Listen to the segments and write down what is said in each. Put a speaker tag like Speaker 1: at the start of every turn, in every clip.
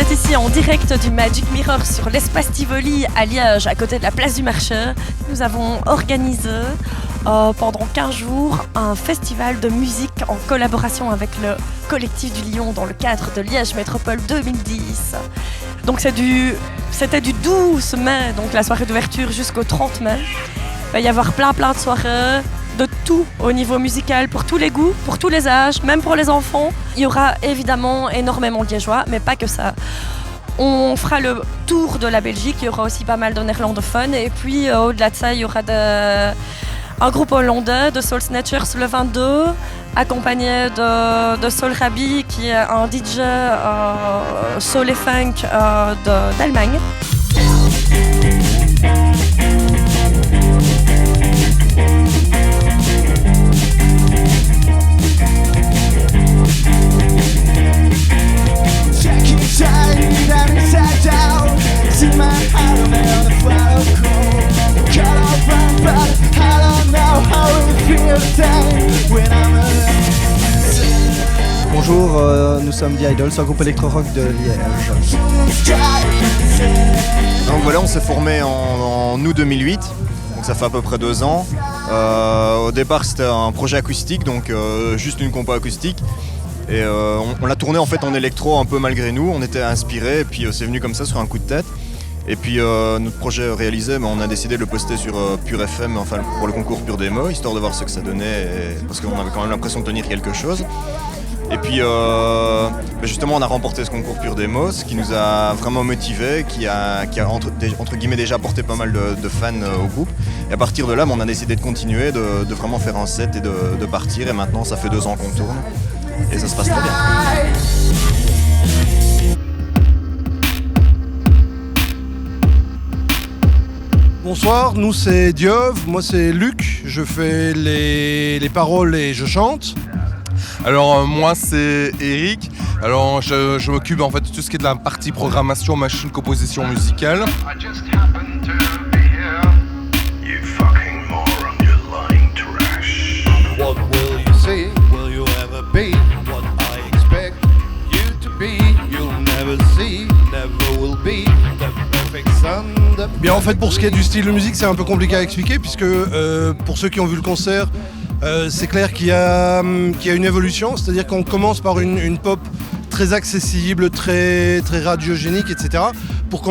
Speaker 1: êtes ici en direct du Magic Mirror sur l'espace Tivoli à Liège, à côté de la place du marché. Nous avons organisé pendant 15 jours un festival de musique en collaboration avec le collectif du Lion dans le cadre de Liège Métropole 2010. Donc c'était du 12 mai, donc la soirée d'ouverture jusqu'au 30 mai. Il va y avoir plein de soirées, de tout au niveau musical, pour tous les goûts, pour tous les âges, même pour les enfants. Il y aura évidemment énormément de liégeois, mais pas que ça. On fera le tour de la Belgique, il y aura aussi pas mal de néerlandophones. Et puis au-delà de ça, il y aura un groupe hollandais de Soul Snatchers le 22, accompagné de Soul Rabi, qui est un DJ soul et funk d'Allemagne.
Speaker 2: Bonjour, nous sommes The Idols, un groupe électro-rock de Liège.
Speaker 3: Donc voilà, on s'est formé en août 2008, donc ça fait à peu près 2 ans. Au départ c'était un projet acoustique, donc juste une compo acoustique. Et on l'a tourné en fait en électro un peu malgré nous, on était inspirés et puis c'est venu comme ça sur un coup de tête. Et puis notre projet réalisé, on a décidé de le poster sur Pure FM, enfin pour le concours Pure Démo, histoire de voir ce que ça donnait, parce qu'on avait quand même l'impression de tenir quelque chose. Et puis justement on a remporté ce concours Pure Démo, ce qui nous a vraiment motivés, qui a entre guillemets déjà apporté pas mal de fans au groupe. Et à partir de là, on a décidé de continuer, de vraiment faire un set et de partir. Et maintenant ça fait 2 ans qu'on tourne et ça se passe très bien.
Speaker 4: Bonsoir, nous c'est Diov, moi c'est Luc, je fais les paroles et je chante.
Speaker 5: Alors moi c'est Eric, alors je m'occupe en fait de tout ce qui est de la partie programmation, machine, composition musicale.
Speaker 6: What will you see? Will you ever be what I expect you to be? You'll never see, never will be the perfect son.
Speaker 4: Bien en fait pour ce qui est du style de musique c'est un peu compliqué à expliquer puisque pour ceux qui ont vu le concert c'est clair qu'il y a une évolution, c'est-à-dire qu'on commence par une pop très accessible, très radiogénique, etc. Pour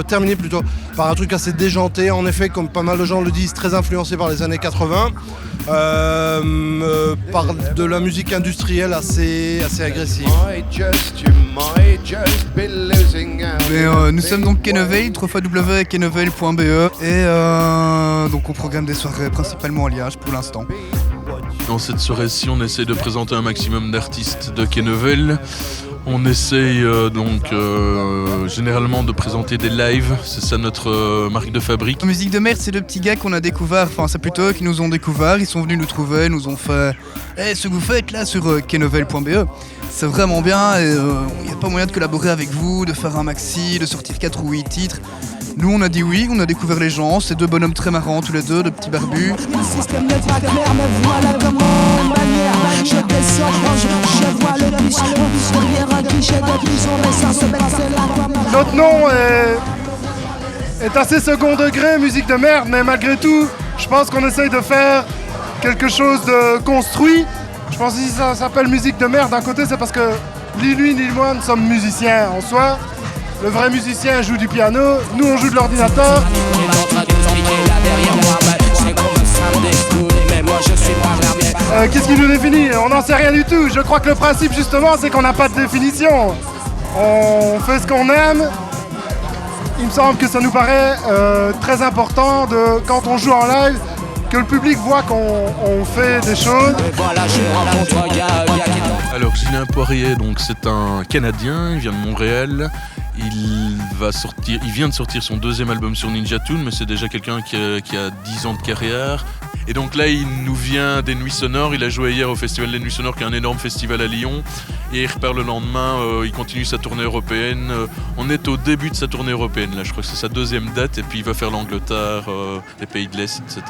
Speaker 4: terminer plutôt par un truc assez déjanté, en effet, comme pas mal de gens le disent, très influencé par les années 80, par de la musique industrielle assez agressive.
Speaker 7: Mais nous sommes donc Kenneveil, www.kenneveil.be et donc on programme des soirées principalement à Liège pour l'instant.
Speaker 8: Dans cette soirée-ci, on essaye de présenter un maximum d'artistes de Kenneveil. On essaye généralement de présenter des lives, c'est ça notre marque de fabrique.
Speaker 7: La musique de merde, c'est deux petits gars qu'on a découvert, enfin c'est plutôt eux qui nous ont découvert, ils sont venus nous trouver, nous ont fait ce que vous faites là sur kenneveil.be, c'est vraiment bien, il n'y a pas moyen de collaborer avec vous, de faire un maxi, de sortir 4 ou 8 titres. Nous on a dit oui, on a découvert les gens, c'est 2 bonhommes très marrants tous les deux, de petits barbus.
Speaker 4: Notre nom est assez second degré, musique de merde, mais malgré tout, je pense qu'on essaye de faire quelque chose de construit. Je pense que si ça s'appelle musique de merde, d'un côté c'est parce que ni lui ni moi ne sommes musiciens en soi. Le vrai musicien joue du piano, nous on joue de l'ordinateur. Qu'est-ce qui nous définit? On n'en sait rien du tout. Je crois que le principe justement c'est qu'on n'a pas de définition. On fait ce qu'on aime. Il me semble que ça nous paraît très important quand on joue en live, que le public voit qu'on fait des choses.
Speaker 8: Alors Gilles Poirier, donc c'est un Canadien, il vient de Montréal. Il vient de sortir son 2e album sur Ninja Tune, mais c'est déjà quelqu'un qui a 10 ans de carrière. Et donc là, il nous vient des Nuits Sonores. Il a joué hier au Festival des Nuits Sonores, qui est un énorme festival à Lyon. Et il repart le lendemain, il continue sa tournée européenne. On est au début de sa tournée européenne, là. Je crois que c'est sa 2e date. Et puis il va faire l'Angleterre, les pays de l'Est, etc.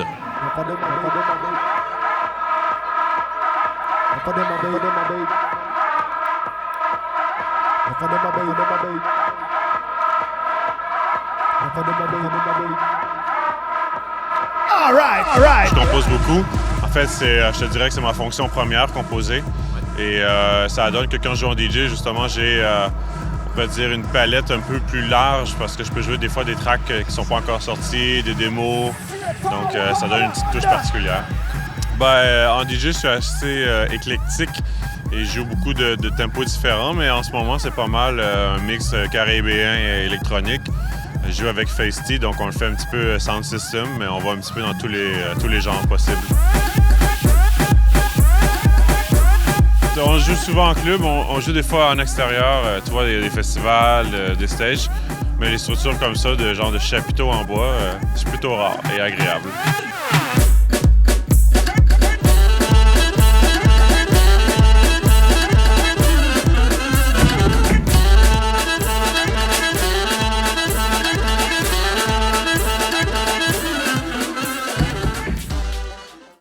Speaker 9: Je compose beaucoup. En fait, je te dirais que c'est ma fonction première, composer. Et ça donne que quand je joue en DJ, justement, j'ai, on peut dire, une palette un peu plus large parce que je peux jouer des fois des tracks qui sont pas encore sortis, des démos. Donc, ça donne une petite touche particulière. En DJ, je suis assez éclectique et je joue beaucoup de tempos différents, mais en ce moment, c'est pas mal un mix caribéen et électronique. Je joue avec Feisty, donc on le fait un petit peu sound system, mais on va un petit peu dans tous les genres possibles. On joue souvent en club, on joue des fois en extérieur, tu vois, des festivals, des stages, mais les structures comme ça, de genre de chapiteaux en bois, c'est plutôt rare et agréable.